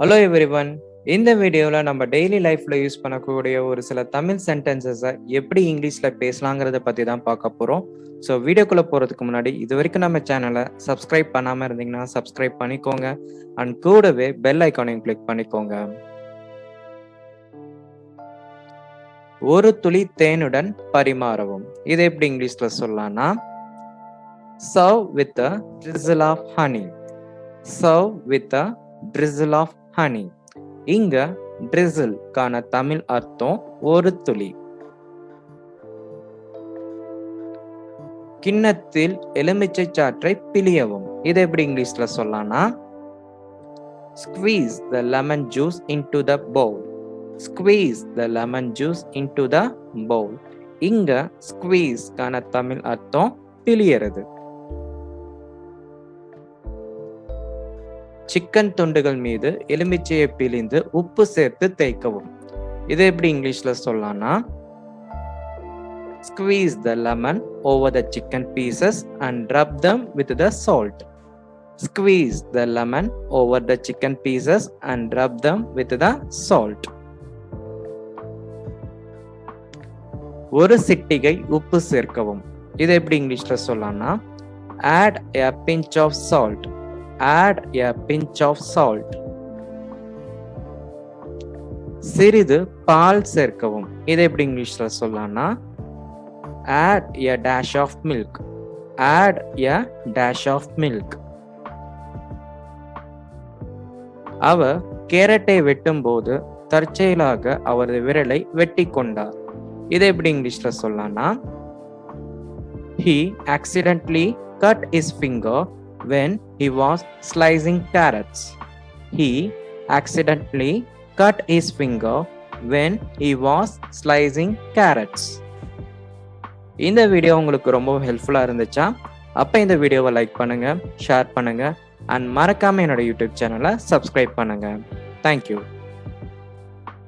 Hello everyone. இந்த வீடியோல நம்ம டெய்லி லைஃப்ல யூஸ் பண்ணக்கூடிய ஒரு சில தமிழ் சென்டென்சஸை எப்படி இங்கிலீஷ்ல பேசலாங்கிறத பத்தி தான் பார்க்க போறோம். ஸோ வீடியோக்குள்ள போறதுக்கு முன்னாடி இது வரைக்கும் நம்ம சேனலை சப்ஸ்கிரைப் பண்ணாம இருந்தீங்கன்னா சப்ஸ்கிரைப் பண்ணிக்கோங்க. அண்ட் கூடவே பெல் ஐக்கானையும் கிளிக் பண்ணிக்கோங்க. ஒரு துளி தேனுடன் பரிமாறவும். இதை எப்படி இங்கிலீஷ்ல சொல்லலாம்னா serve with a drizzle of honey. Serve with a drizzle of honey. இங்க drizzle கான தமிழ் அர்த்தம் ஒரு துளி. கிண்ணத்தில் எலுமிச்சை சாற்றை பிழியவும். இதை எப்படி இங்கிலீஷ்ல சொல்லலாம்னா squeeze the lemon juice into the bowl. squeeze the lemon juice into the bowl. இங்க squeeze கான தமிழ் அர்த்தம் பிழியறது. சிக்கன் துண்டுகள் மீது எலுமிச்சையை பிழிந்து உப்பு சேர்த்து தேய்க்கவும். இதை எப்படி இங்கிலீஷ்ல சொல்லலாம்னா squeeze the lemon over the chicken pieces and rub them with the salt. squeeze the lemon over the chicken pieces and rub them with the salt. ஒரு சிட்டிகை உப்பு சேர்க்கவும். இதை எப்படி இங்கிலீஷ்ல சொல்லலாம்னா add a pinch of salt. add a pinch of salt. சிறிது பால் சேர்க்கவும். இதை எப்படி இங்கிலீஷ்ல சொல்லலாம்னா add a dash of milk. add a dash of milk. அவர் கேரட்டை வெட்டும் போது தற்செயலாக அவரது விரலை வெட்டி கொண்டார். இதை எப்படி இங்கிலீஷ்ல சொல்லலாம்னா he accidentally cut his finger when he was slicing carrots. he accidentally cut his finger when he was slicing carrots. இந்த வீடியோ உங்களுக்கு ரொம்ப ஹெல்ப்ஃபுல்லா இருந்துச்சா? அப்ப இந்த வீடியோவை லைக் பண்ணுங்க, ஷேர் பண்ணுங்க அண்ட் மறக்காம என்னோட யூடியூப் சேனலை சப்ஸ்கிரைப் பண்ணுங்க. தேங்க்யூ.